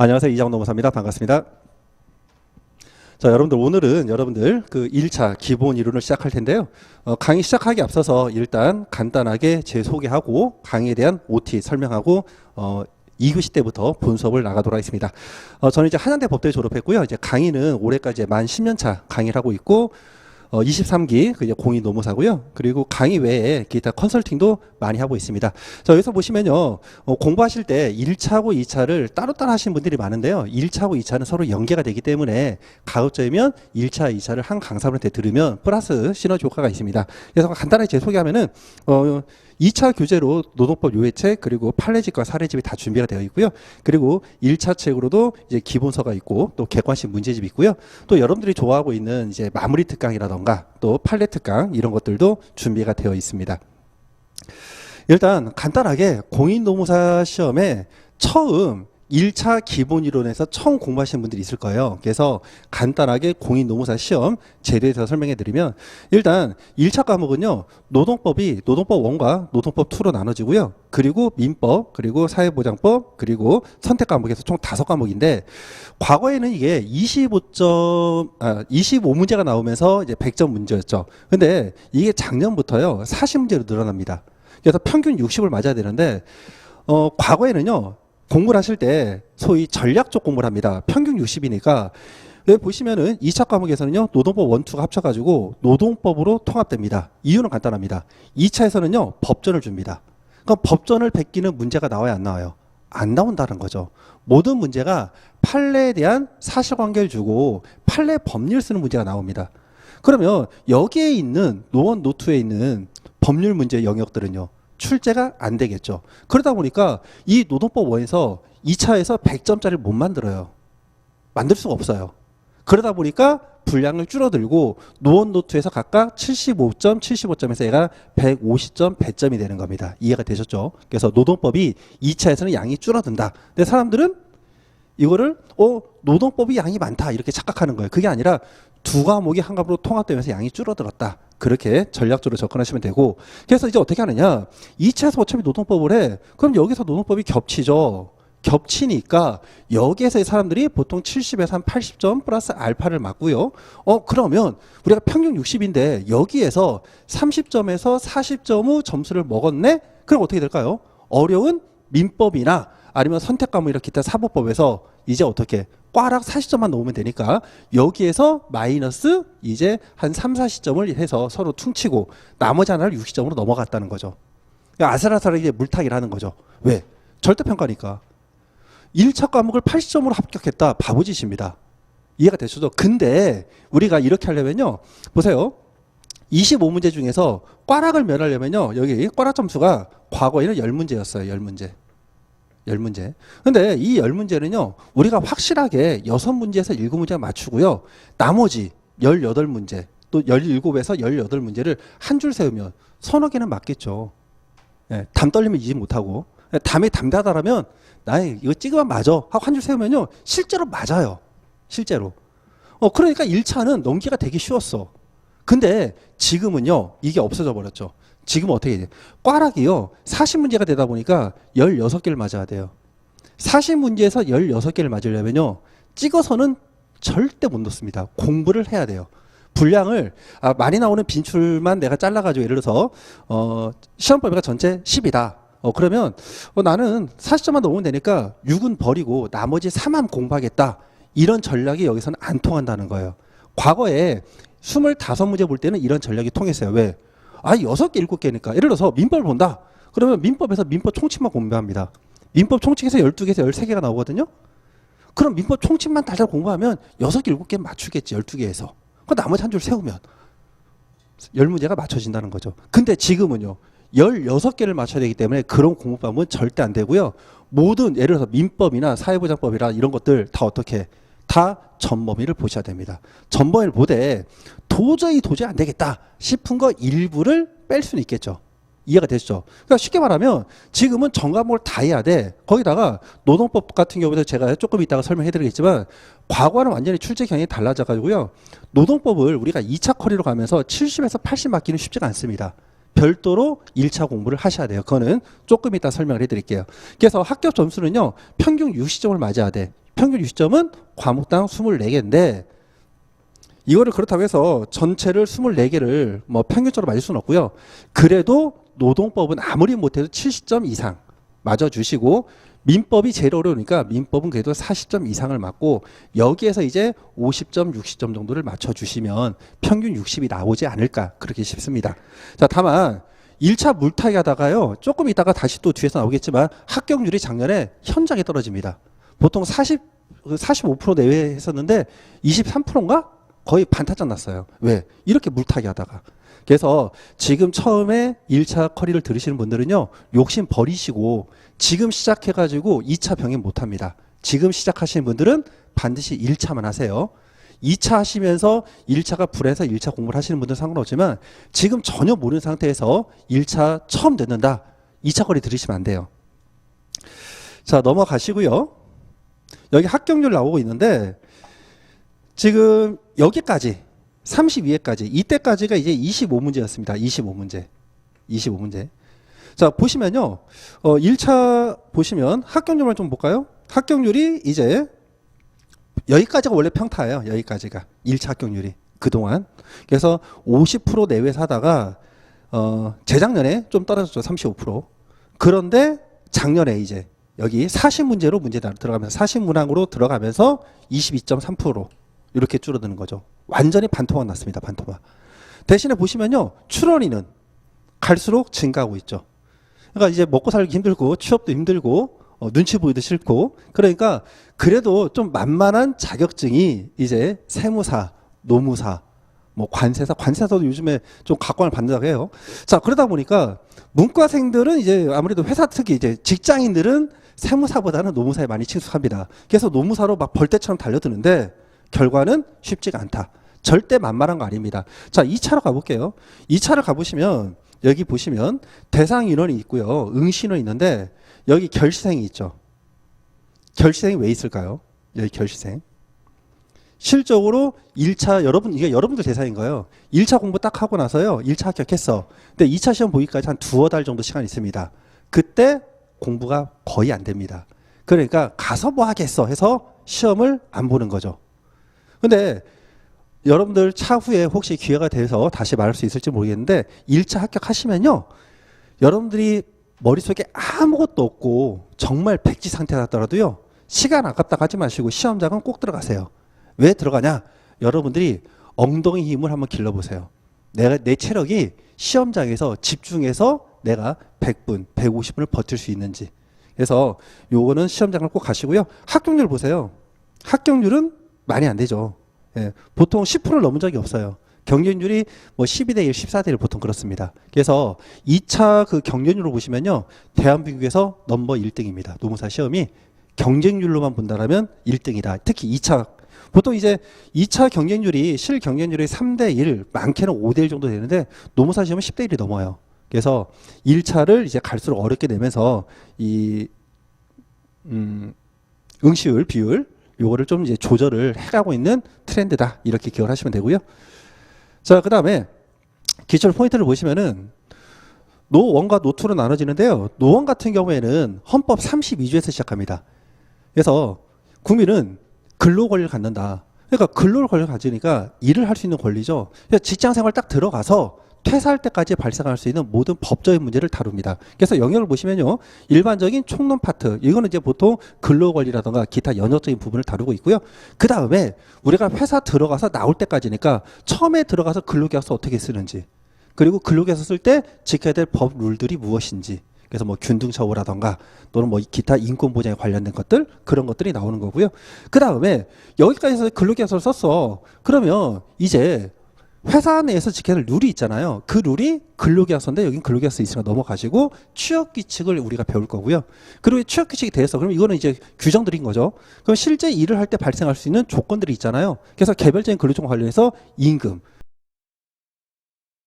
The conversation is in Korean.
안녕하세요. 이장노무사입니다. 반갑습니다. 자, 여러분들 오늘은 여러분들 그 1차 기본 이론을 시작할 텐데요. 강의 시작하기 앞서서 일단 간단하게 제 소개하고 강의에 대한 OT 설명하고 2교시 때부터 본 수업을 나가도록 하겠습니다. 저는 이제 한양대 법대 졸업했고요. 이제 강의는 올해까지 만 10년차 강의를 하고 있고 23기 그 공인노무사고요. 그리고 강의 외에 기타 컨설팅도 많이 하고 있습니다. 자, 여기서 보시면요. 공부하실 때 1차하고 2차를 따로따로 하시는 분들이 많은데요. 1차하고 2차는 서로 연계가 되기 때문에 가급적이면 1차, 2차를 한 강사분한테 들으면 플러스 시너지 효과가 있습니다. 그래서 간단하게 제 소개하면은 2차 교재로 노동법 요해책 그리고 판례집과 사례집이 다 준비가 되어 있고요. 그리고 1차 책으로도 이제 기본서가 있고 또 객관식 문제집이 있고요. 또 여러분들이 좋아하고 있는 이제 마무리 특강이라던가 또 판례 특강 이런 것들도 준비가 되어 있습니다. 일단 간단하게 공인노무사 시험에 처음 1차 기본이론에서 처음 공부하시는 분들이 있을 거예요. 그래서 간단하게 공인노무사 시험 제도에 대해서 설명해 드리면 일단 1차 과목은요. 노동법이 노동법 1과 노동법 2로 나눠지고요. 그리고 민법, 그리고 사회보장법, 그리고 선택 과목에서 총 5과목인데 과거에는 이게 25문제가 나오면서 이제 100점 문제였죠. 근데 이게 작년부터요. 40문제로 늘어납니다. 그래서 평균 60을 맞아야 되는데 과거에는요. 공부를 하실 때 소위 전략적 공부를 합니다. 평균 60이니까 여기 보시면은 2차 과목에서는요. 노동법 1, 2가 합쳐가지고 노동법으로 통합됩니다. 이유는 간단합니다. 2차에서는요. 법전을 줍니다. 그럼 법전을 베끼는 문제가 나와야 안 나와요? 안 나온다는 거죠. 모든 문제가 판례에 대한 사실관계를 주고 판례 법률 쓰는 문제가 나옵니다. 그러면 여기에 있는 노1, 노2에 있는 법률 문제 영역들은요. 출제가 안 되겠죠. 그러다 보니까 이 노동법 1에서 2차에서 100점짜리를 못 만들어요. 만들 수가 없어요. 그러다 보니까 분량을 줄어들고 노1, 노2에서 각각 75점, 75점에서 얘가 150점, 100점이 되는 겁니다. 이해가 되셨죠? 그래서 노동법이 2차에서는 양이 줄어든다. 근데 사람들은 이거를 노동법이 양이 많다 이렇게 착각하는 거예요. 그게 아니라 두 과목이 한 과목으로 통합되면서 양이 줄어들었다. 그렇게 전략적으로 접근하시면 되고 그래서 이제 어떻게 하느냐 2차에서 어차피 노동법을 해 그럼 여기서 노동법이 겹치죠. 겹치니까 여기에서 사람들이 보통 70에서 한 80점 플러스 알파를 맞고요. 그러면 우리가 평균 60인데 여기에서 30점에서 40점 후 점수를 먹었네? 그럼 어떻게 될까요? 어려운 민법이나 아니면 선택 과목이나 기타 사법법에서 이제 어떻게 꽈락 40점만 넣으면 되니까 여기에서 마이너스 이제 한 3, 40점을 해서 서로 퉁치고 나머지 하나를 60점으로 넘어갔다는 거죠. 그러니까 아슬아슬하게 물타기를 하는 거죠. 왜? 절대평가니까. 1차 과목을 80점으로 합격했다. 바보짓입니다. 이해가 되시죠? 근데 우리가 이렇게 하려면요. 보세요. 25문제 중에서 꽈락을 면하려면요. 여기 꽈락 점수가 과거에는 10문제였어요. 10문제. 10문제. 근데 이 10문제는요, 우리가 확실하게 6문제에서 7문제 맞추고요. 나머지 18문제, 또 17에서 18문제를 한 줄 세우면 서너 개는 맞겠죠. 예, 담 떨리면 이집 못하고. 담이 담다다라면, 나이 이거 찍으면 맞아. 하고 한 줄 세우면요, 실제로 맞아요. 실제로. 그러니까 1차는 넘기가 되게 쉬웠어. 근데 지금은요, 이게 없어져 버렸죠. 지금 어떻게 돼? 꽈락이요. 40문제가 되다 보니까 16개를 맞아야 돼요. 40문제에서 16개를 맞으려면요. 찍어서는 절대 못 넣습니다. 공부를 해야 돼요. 분량을 많이 나오는 빈출만 내가 잘라가지고 예를 들어서 시험범위가 전체 10이다. 그러면 나는 40점만 넣으면 되니까 6은 버리고 나머지 3만 공부하겠다. 이런 전략이 여기서는 안 통한다는 거예요. 과거에 25문제 볼 때는 이런 전략이 통했어요. 왜? 6개, 7개니까. 예를 들어서 민법을 본다. 그러면 민법에서 민법 총칙만 공부합니다. 민법 총칙에서 12개에서 13개가 나오거든요. 그럼 민법 총칙만 달달 공부하면 6개, 7개 맞추겠지. 12개에서. 그 나머지 한 줄 세우면 10문제가 맞춰진다는 거죠. 근데 지금은요. 16개를 맞춰야 되기 때문에 그런 공부법은 절대 안 되고요. 모든 예를 들어서 민법이나 사회보장법이나 이런 것들 다 어떻게 다 전범위를 보셔야 됩니다. 전범위를 보되 도저히 안 되겠다 싶은 거 일부를 뺄 수는 있겠죠. 이해가 되시죠? 그러니까 쉽게 말하면 지금은 전 과목을 다 해야 돼. 거기다가 노동법 같은 경우에도 제가 조금 이따가 설명해 드리겠지만 과거와는 완전히 출제 경향이 달라져 가지고요. 노동법을 우리가 2차 커리로 가면서 70에서 80 맞기는 쉽지가 않습니다. 별도로 1차 공부를 하셔야 돼요. 그거는 조금 이따 설명을 해드릴게요. 그래서 합격 점수는요. 평균 60점을 맞아야 돼. 평균 60점은 과목당 24개인데 이거를 그렇다고 해서 전체를 24개를 뭐 평균적으로 맞을 수는 없고요. 그래도 노동법은 아무리 못해도 70점 이상 맞아주시고 민법이 제일 어려우니까 민법은 그래도 40점 이상을 맞고 여기에서 이제 50점, 60점 정도를 맞춰주시면 평균 60이 나오지 않을까 그렇게 싶습니다. 자, 다만 1차 물타기 하다가요. 조금 있다가 다시 또 뒤에서 나오겠지만 합격률이 작년에 현저하게 떨어집니다. 보통 45% 내외 했었는데 23%인가? 거의 반타작 났어요. 왜? 이렇게 물타기 하다가. 그래서 지금 처음에 1차 커리를 들으시는 분들은요. 욕심 버리시고 지금 시작해가지고 2차 병행 못합니다. 지금 시작하시는 분들은 반드시 1차만 하세요. 2차 하시면서 1차가 불해서 1차 공부를 하시는 분들은 상관없지만 지금 전혀 모르는 상태에서 1차 처음 듣는다. 2차 커리 들으시면 안 돼요. 자, 넘어가시고요. 여기 합격률 나오고 있는데 지금 여기까지 32회까지 이때까지가 이제 25문제였습니다. 25문제. 자, 보시면요. 1차 보시면 합격률만 좀 볼까요? 합격률이 이제 여기까지가 원래 평타예요. 여기까지가 1차 합격률이 그동안. 그래서 50% 내외 사다가 재작년에 좀 떨어졌죠. 35%. 그런데 작년에 이제 여기 40문제로 문제 들어가면서 40문항으로 들어가면서 22.3% 이렇게 줄어드는 거죠. 완전히 반토막 났습니다. 반토막. 대신에 보시면요. 출원인은 갈수록 증가하고 있죠. 그러니까 이제 먹고 살기 힘들고 취업도 힘들고 눈치 보기도 싫고 그러니까 그래도 좀 만만한 자격증이 이제 세무사, 노무사, 뭐 관세사도 요즘에 좀 각광을 받는다고 해요. 자, 그러다 보니까 문과생들은 이제 아무래도 회사 특히 이제 직장인들은 세무사보다는 노무사에 많이 친숙합니다. 그래서 노무사로 막 벌떼처럼 달려드는데 결과는 쉽지가 않다. 절대 만만한 거 아닙니다. 자, 2차로 가볼게요. 2차를 가보시면 여기 보시면 대상 인원이 있고요. 응시인원이 있는데 여기 결시생이 있죠. 결시생이 왜 있을까요? 여기 결시생. 실적으로 1차 이게 여러분들 대상인 거예요. 1차 공부 딱 하고 나서요. 1차 합격했어. 근데 2차 시험 보기까지 한 두어 달 정도 시간이 있습니다. 그때 공부가 거의 안 됩니다. 그러니까 가서 뭐 하겠어 해서 시험을 안 보는 거죠. 근데 여러분들 차후에 혹시 기회가 돼서 다시 말할 수 있을지 모르겠는데 1차 합격하시면요. 여러분들이 머릿속에 아무것도 없고 정말 백지 상태라더라도요. 시간 아깝다 하지 마시고 시험장은 꼭 들어가세요. 왜 들어가냐? 여러분들이 엉덩이 힘을 한번 길러보세요. 내 체력이 시험장에서 집중해서 내가 100분, 150분을 버틸 수 있는지. 그래서 요거는 시험장을 꼭 가시고요. 합격률 보세요. 합격률은 많이 안 되죠. 예, 보통 10%를 넘은 적이 없어요. 경쟁률이 뭐 12대 1, 14대 1 보통 그렇습니다. 그래서 2차 그 경쟁률을 보시면요. 대한민국에서 넘버 1등입니다. 노무사 시험이 경쟁률로만 본다면 1등이다. 특히 2차. 보통 이제 2차 경쟁률이 실 경쟁률이 3대 1, 많게는 5대 1 정도 되는데 노무사 시험은 10대 1이 넘어요. 그래서 1차를 이제 갈수록 어렵게 되면서 이 응시율, 비율 요거를 좀 이제 조절을 해가고 있는 트렌드다. 이렇게 기억을 하시면 되고요. 자, 그 다음에 기출 포인트를 보시면은 노1과 노2로 나눠지는데요. 노1 같은 경우에는 헌법 32조에서 시작합니다. 그래서 국민은 근로 권리를 갖는다. 그러니까 근로 권리를 가지니까 일을 할 수 있는 권리죠. 직장 생활 딱 들어가서 퇴사할 때까지 발생할 수 있는 모든 법적인 문제를 다룹니다. 그래서 영역을 보시면요. 일반적인 총론 파트, 이거는 이제 보통 근로권리라든가 기타 연역적인 부분을 다루고 있고요. 그 다음에 우리가 회사 들어가서 나올 때까지니까 처음에 들어가서 근로계약서 어떻게 쓰는지, 그리고 근로계약서 쓸 때 지켜야 될 법 룰들이 무엇인지, 그래서 뭐 균등처우라던가 또는 뭐 기타 인권보장에 관련된 것들, 그런 것들이 나오는 거고요. 그 다음에 여기까지 해서 근로계약서를 썼어. 그러면 이제 회사 내에서 지켜야 할 룰이 있잖아요. 그 룰이 근로계약서인데 여긴 근로계약서 있으니까 넘어가시고 취업규칙을 우리가 배울 거고요. 그리고 취업규칙이 돼서 그럼 이거는 이제 규정들인 거죠. 그럼 실제 일을 할 때 발생할 수 있는 조건들이 있잖아요. 그래서 개별적인 근로조건 관련해서 임금,